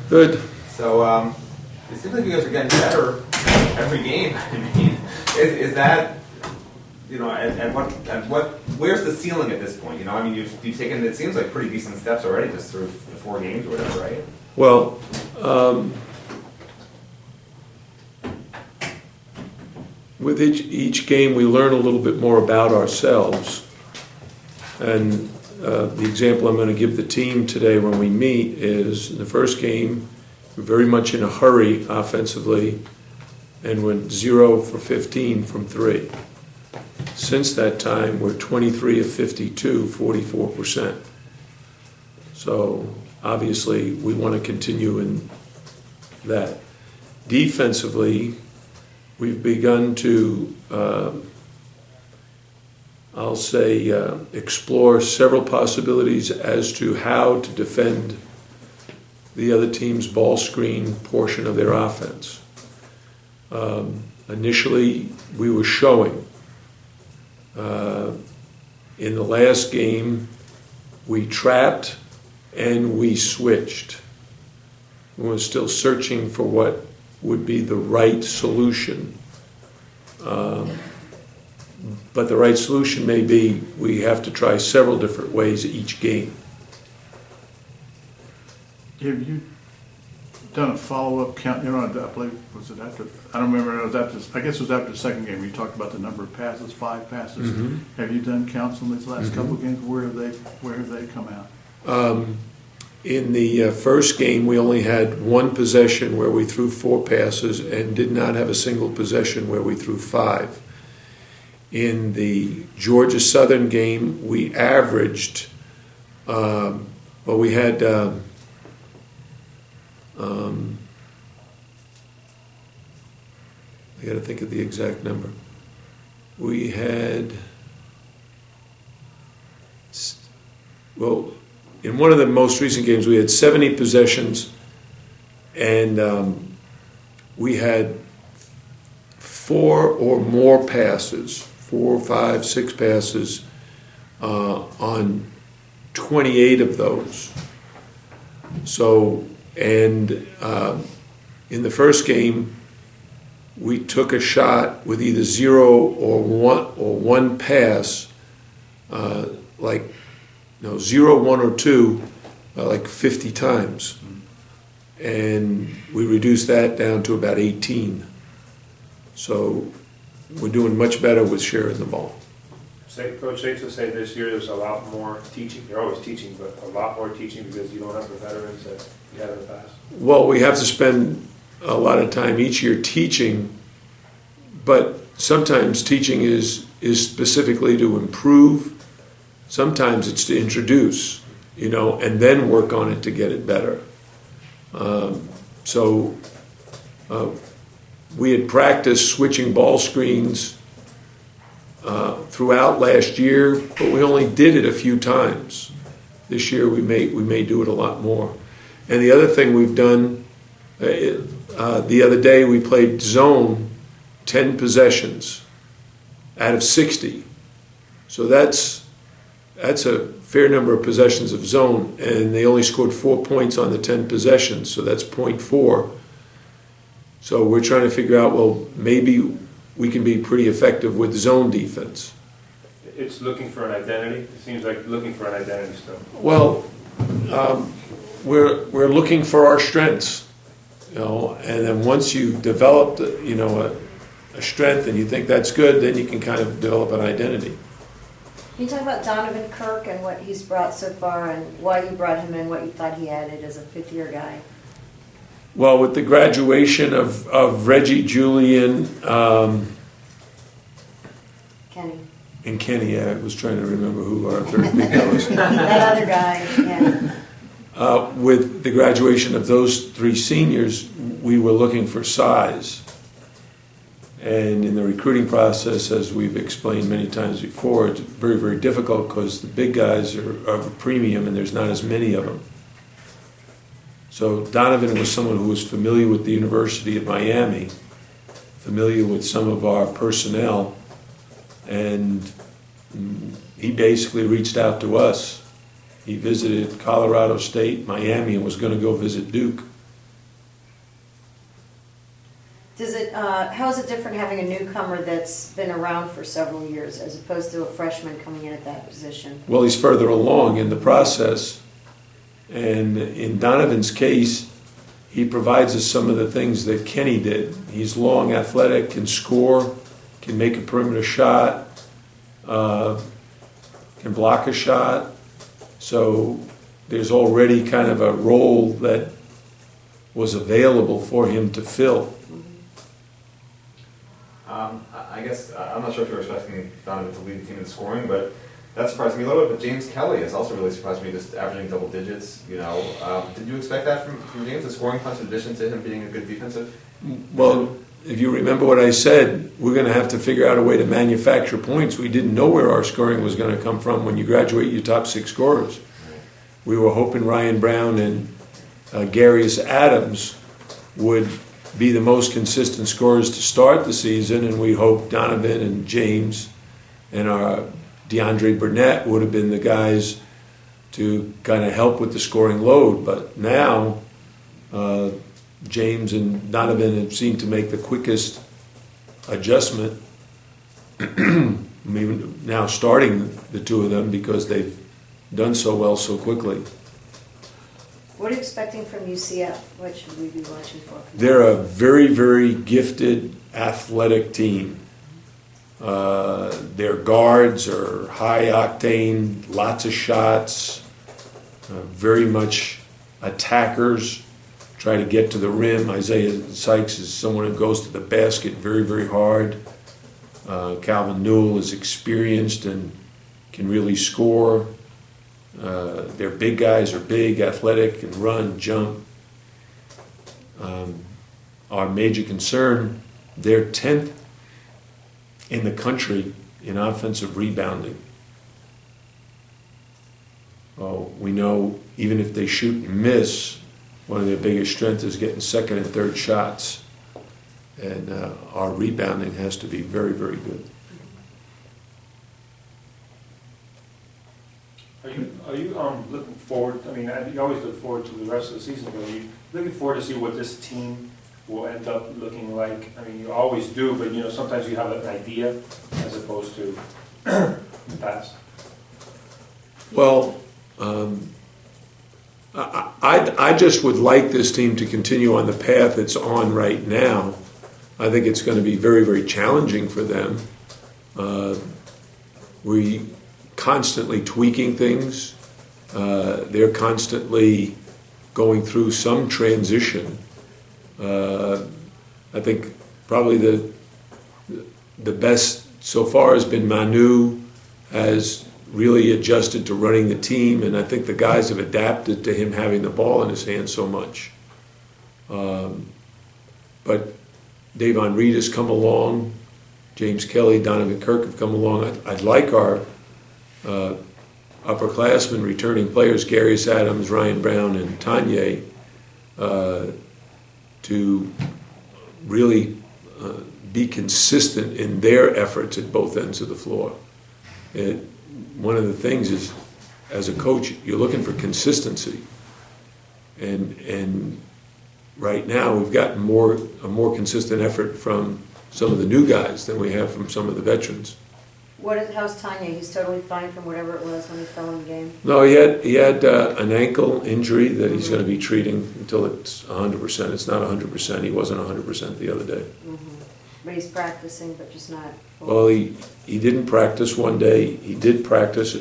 Good. So it seems like you guys are getting better every game. I mean, is that, you know, at what where's the ceiling at this point? You know, I mean, you've taken, it seems like, pretty decent steps already just through the 4 games or whatever, right? Well, with each game we learn a little bit more about ourselves. And the example I'm going to give the team today when we meet is, in the first game, we're very much in a hurry offensively and went 0 for 15 from 3. Since that time, we're 23 of 52, 44%. So obviously, we want to continue in that. Defensively, we've begun to, I'll say, explore several possibilities as to how to defend the other team's ball screen portion of their offense. Initially, we were showing. In the last game, we trapped and we switched. We were still searching for what would be the right solution. But the right solution may be we have to try several different ways each game. Have you done a follow-up count? You know, I believe, was it after, I don't remember, it was after, I guess it was after the second game. You talked about the number of passes, 5 passes. Mm-hmm. Have you done counts on these last couple of games? Where have they come out? In the first game, we only had 1 possession where we threw 4 passes and did not have a single possession where we threw 5. In the Georgia Southern game, we averaged, we had, I got to think of the exact number. We had, in one of the most recent games, we had 70 possessions, and we had 4 or more passes, 4, 5, 6 passes on 28 of those. So, and in the first game, we took a shot with either 0 or 1 pass, 0, 1, or 2, like 50 times. And we reduced that down to about 18. So we're doing much better with sharing the ball. Coach, safe to say this year there's a lot more teaching. You're always teaching, but a lot more teaching because you don't have the veterans that you had in the past. Well, we have to spend a lot of time each year teaching, but sometimes teaching is specifically to improve. Sometimes it's to introduce, and then work on it to get it better. We had practiced switching ball screens throughout last year, but we only did it a few times. This year we may do it a lot more. And the other thing we've done, the other day we played zone 10 possessions out of 60. So that's a fair number of possessions of zone, and they only scored 4 points on the 10 possessions, so that's 0.4. So we're trying to figure out, maybe we can be pretty effective with zone defense. It's looking for an identity. It seems like looking for an identity still. Well, we're looking for our strengths, and then once you've developed, a strength and you think that's good, then you can kind of develop an identity. Can you talk about Donovan Kirk and what he's brought so far and why you brought him in, what you thought he added as a 5th-year guy? Well, with the graduation of Reggie, Julian, Kenny. And Kenny, I was trying to remember who our third big guy was. That other guy, yeah. With the graduation of those 3 seniors, we were looking for size. And in the recruiting process, as we've explained many times before, it's very, very difficult because the big guys are of a premium and there's not as many of them. So Donovan was someone who was familiar with the University of Miami, familiar with some of our personnel, and he basically reached out to us He visited Colorado State, Miami, and was going to go visit Duke. How is it different having a newcomer that's been around for several years as opposed to a freshman coming in at that position? Well, he's further along in the process. And in Donovan's case, he provides us some of the things that Kenny did. He's long, athletic, can score, can make a perimeter shot, can block a shot. So there's already kind of a role that was available for him to fill. I guess I'm not sure if you're expecting Donovan to lead the team in scoring, but that surprised me a little bit. But James Kelly has also really surprised me, just averaging double digits. Did you expect that from James, a scoring punch, in addition to him being a good defensive? Well, if you remember what I said, we're going to have to figure out a way to manufacture points. We didn't know where our scoring was going to come from when you graduate your top 6 scorers. We were hoping Ryan Brown and Garius Adams would be the most consistent scorers to start the season, and we hoped Donovan and James and our DeAndre Burnett would have been the guys to kind of help with the scoring load. But now James and Donovan have seemed to make the quickest adjustment. Maybe now starting the two of them because they've done so well so quickly. What are you expecting from UCF? What should we be watching for? They're a very, very gifted, athletic team. Their guards are high octane, lots of shots, very much attackers, try to get to the rim. Isaiah Sykes is someone who goes to the basket very, very hard. Calvin Newell is experienced and can really score. Their big guys are big, athletic, and run, jump. Our major concern, they're 10th in the country in offensive rebounding. Oh, we know even if they shoot and miss, one of their biggest strengths is getting second and third shots. And our rebounding has to be very, very good. Are you looking forward? I mean, you always look forward to the rest of the season, but are you looking forward to see what this team will end up looking like? I mean, you always do, but sometimes you have an idea as opposed to the past. Well, I just would like this team to continue on the path it's on right now. I think it's going to be very, very challenging for them. We constantly tweaking things. They're constantly going through some transition. I think probably the best so far has been Manu, has really adjusted to running the team, and I think the guys have adapted to him having the ball in his hand so much. But Davon Reed has come along, James Kelly, Donovan Kirk have come along. I'd like our upperclassmen returning players, Garius Adams, Ryan Brown, and Tanya, to really be consistent in their efforts at both ends of the floor. One of the things is, as a coach, you're looking for consistency. And right now we've gotten a more consistent effort from some of the new guys than we have from some of the veterans. How's Tanya? He's totally fine from whatever it was when he fell in the game? No, he had an ankle injury that he's going to be treating until it's 100%. It's not 100%. He wasn't 100% the other day. Mm-hmm. But he's practicing, but just not full. Well, he didn't practice one day. He did practice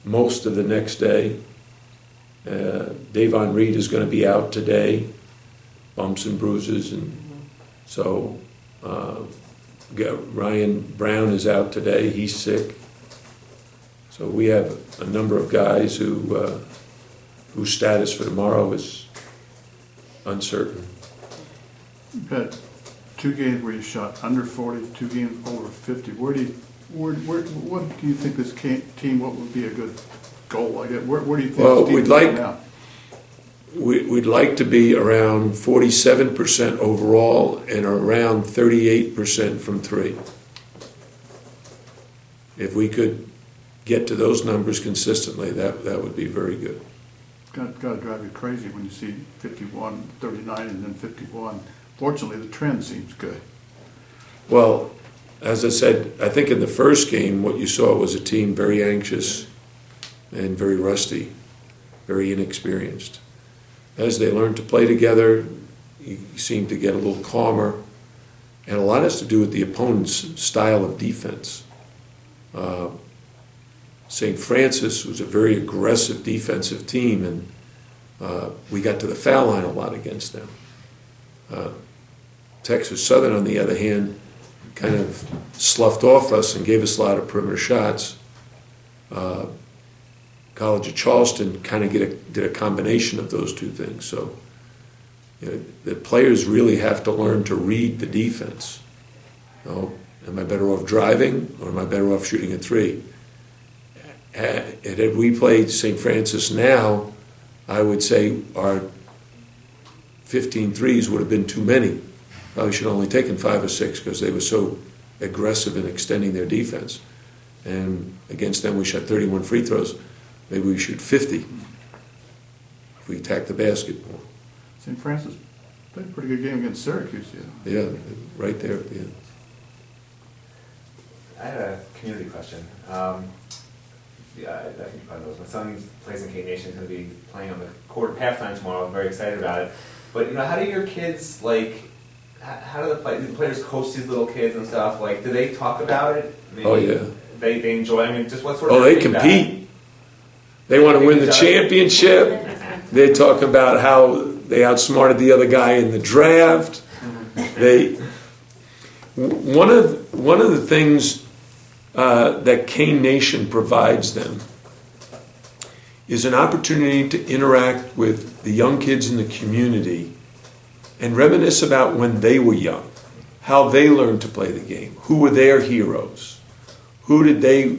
most of the next day. Davon Reed is going to be out today, bumps and bruises, and so Ryan Brown is out today. He's sick. So we have a number of guys whose status for tomorrow is uncertain. You've had 2 games where you shot under 40, 2 games over 50. What do you think this team? What would be a good goal? Where do you think? Well, this team we'd is like now? we'd like to be around 47% overall and around 38% from 3. If we could get to those numbers consistently, that would be very good. Got to drive you crazy when you see 51, 39, and then 51. Fortunately, the trend seems good. Well, as I said, I think in the first game, what you saw was a team very anxious and very rusty, very inexperienced. As they learned to play together, you seem to get a little calmer, and a lot has to do with the opponent's style of defense. St. Francis was a very aggressive defensive team, and we got to the foul line a lot against them. Texas Southern, on the other hand, kind of sloughed off us and gave us a lot of perimeter shots. College of Charleston kind of did a combination of those two things. So the players really have to learn to read the defense. Am I better off driving, or am I better off shooting a three? Had we played St. Francis now, I would say our 15 threes would have been too many. Probably should have only taken 5 or 6 because they were so aggressive in extending their defense. And against them, we shot 31 free throws. Maybe we shoot 50 if we attack the basket more. St. Francis played a pretty good game against Syracuse. Yeah, right there at the end. I had a community question. Yeah, I think you probably know this. My son plays in K Nation. He's going to be playing on the court at halftime tomorrow. I'm very excited about it. But how do your kids How do the players coach these little kids and stuff? Like, do they talk about it? Yeah. They enjoy. I mean, just what sort of? They compete. They want to win the championship. They talk about how they outsmarted the other guy in the draft. One of the things that K Nation provides them is an opportunity to interact with the young kids in the community and reminisce about when they were young, how they learned to play the game, who were their heroes, who did they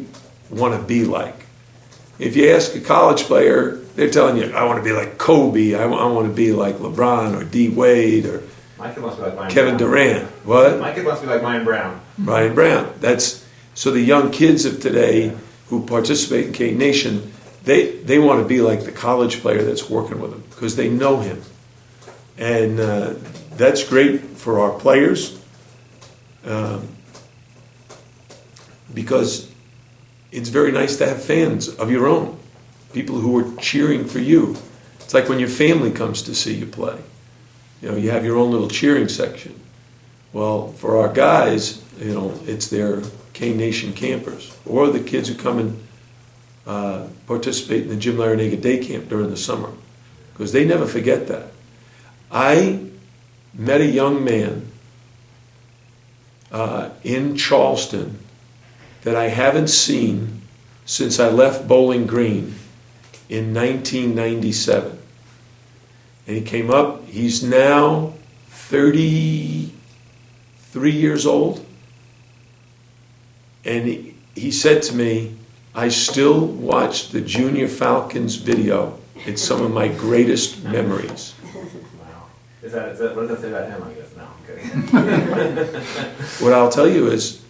want to be like. If you ask a college player, they're telling you, I want to be like Kobe, I want to be like LeBron or D. Wade or my kid wants to be like Ryan Kevin Brown. Durant. What? My kid wants to be like Ryan Brown. Ryan Brown. So the young kids of today who participate in K Nation, they want to be like the college player that's working with them because they know him. And that's great for our players because it's very nice to have fans of your own, people who are cheering for you. It's like when your family comes to see you play. You have your own little cheering section. Well, for our guys, it's their K Nation campers or the kids who come and participate in the Jim Larrañaga Day Camp during the summer because they never forget that. I met a young man in Charleston that I haven't seen since I left Bowling Green in 1997. And he came up, he's now 33 years old. And he said to me, I still watch the Junior Falcons video. It's some of my greatest memories. What does that say about him, I guess? No, I'm kidding. What I'll tell you is,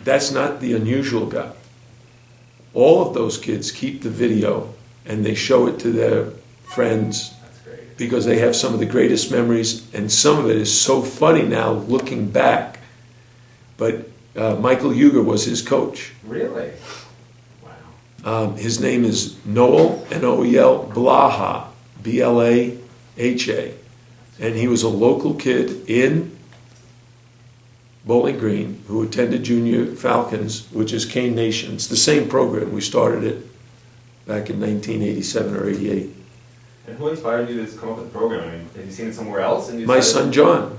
that's not the unusual guy. All of those kids keep the video and they show it to their friends because they have some of the greatest memories, and some of it is so funny now looking back. But Michael Huger was his coach. Really? Wow. His name is Noel, N-O-E-L, Blaha, B-L-A-H-A. And he was a local kid in Bowling Green who attended Junior Falcons, which is K Nation. It's the same program. We started it back in 1987 or 88. And who inspired you to come up with the program? I mean, have you seen it somewhere else? And My son John.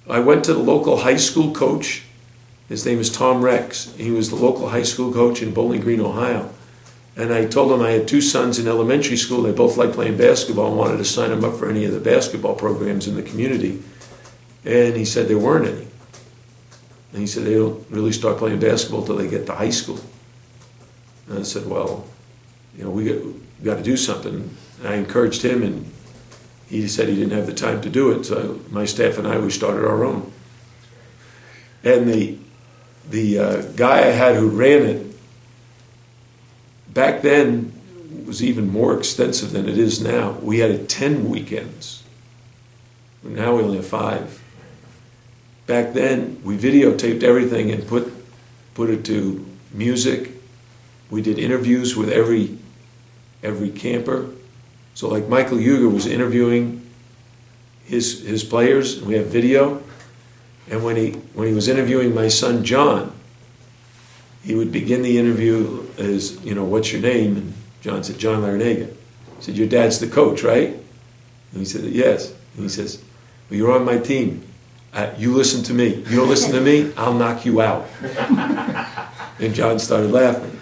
I went to the local high school coach. His name is Tom Rex. He was the local high school coach in Bowling Green, Ohio. And I told him I had 2 sons in elementary school. They both liked playing basketball and wanted to sign them up for any of the basketball programs in the community. And he said there weren't any. And he said they don't really start playing basketball until they get to high school. And I said, well, we got to do something. And I encouraged him, and he said he didn't have the time to do it. So my staff and I, we started our own. And the guy I had who ran it, back then, was even more extensive than it is now. We had 10 weekends. Now we only have 5. Back then, we videotaped everything and put it to music. We did interviews with every camper. So like Michael Huger was interviewing his players, and we have video. And when he was interviewing my son John, he would begin the interview as, what's your name? And John said, John Larrañaga. He said, your dad's the coach, right? And he said, yes. And he says, well, you're on my team. You listen to me. You don't listen to me, I'll knock you out. And John started laughing.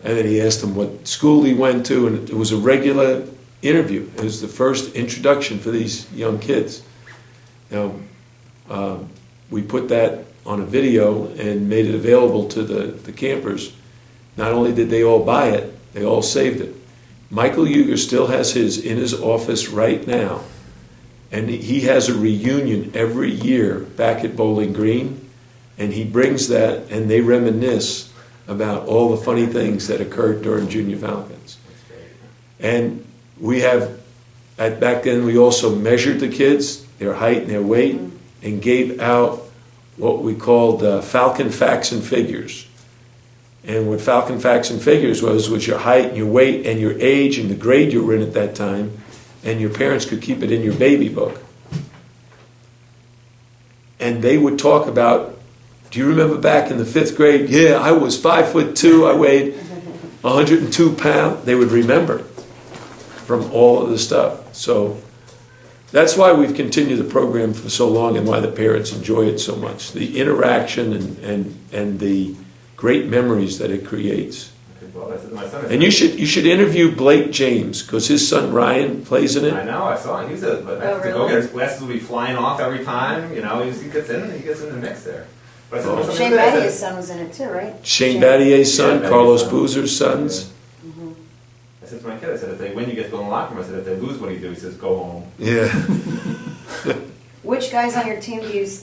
And then he asked him what school he went to, and it was a regular interview. It was the first introduction for these young kids. Now, we put that on a video and made it available to the campers. Not only did they all buy it, they all saved it. Michael Huger still has his in his office right now. And he has a reunion every year back at Bowling Green. And he brings that, and they reminisce about all the funny things that occurred during Junior Falcons. And we have, back then we also measured the kids, their height and their weight, and gave out what we called Falcon Facts and Figures. And what Falcon Facts and Figures was your height and your weight and your age and the grade you were in at that time, and your parents could keep it in your baby book. And they would talk about, do you remember back in the 5th grade? Yeah, I was 5'2", I weighed 102 pounds. They would remember from all of the stuff. So that's why we've continued the program for so long, and why the parents enjoy it so much. The interaction and the great memories that it creates. Well, my son And you should interview Blake James, because his son Ryan plays in it. I know, I saw him. He's the really? go-getter. His glasses will be flying off every time. He gets in the mix there. But I said, Oh. Shane Battier's son was in it too, right? Shane Battier's son, Yeah, Carlos Battier's son. Boozer's sons. I said to my kid, I said, if they win, you get to go in the locker room. I said, if they lose, what do you do? He says, go home. Yeah. Which guys on your team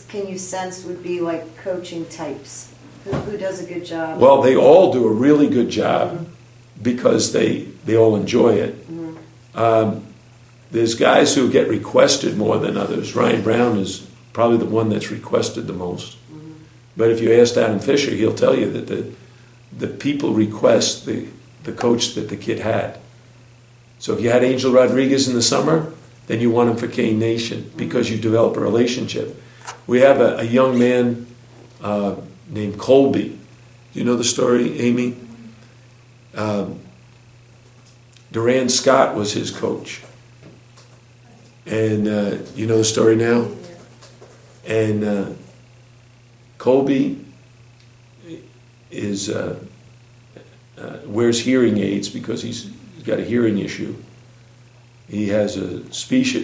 can you sense would be like coaching types? Who does a good job? Well, they all do a really good job because they all enjoy it. There's guys who get requested more than others. Ryan Brown is probably the one that's requested the most. But if you ask Adam Fisher, he'll tell you that the people request the coach that the kid had. So if you had Angel Rodriguez in the summer, then you want him for Kane Nation because you develop a relationship. We have a young man named Colby. Do you know the story, Amy? Duran Scott was his coach. And you know the story now? And Colby is wears hearing aids because he's got a hearing issue. He has a speech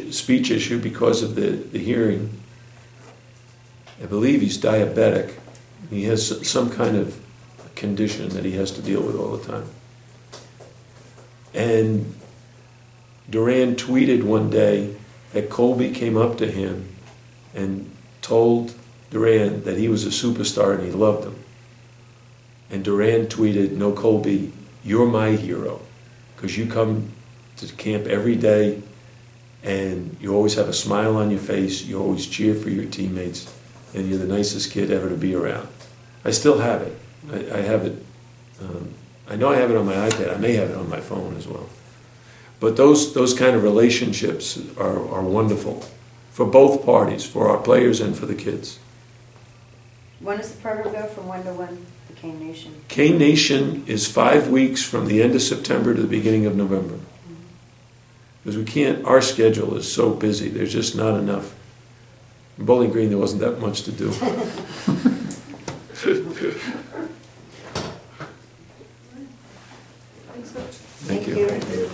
issue because of the hearing. I believe he's diabetic. He has some kind of condition that he has to deal with all the time. And Duran tweeted one day that Colby came up to him and told Duran that he was a superstar and he loved him. And Duran tweeted, "No, Colby, you're my hero because you come to camp every day and you always have a smile on your face, you always cheer for your teammates, and you're the nicest kid ever to be around." I still have it. I have it. I know I have it on my iPad. I may have it on my phone as well. But those kind of relationships are wonderful for both parties, for our players and for the kids. When does the program go from when to when, the Kane Nation? Kane Nation is 5 weeks from the end of September to the beginning of November. Because we can't, our schedule is so busy, there's just not enough. In Bowling Green, there wasn't that much to do. Thank you. Thank you.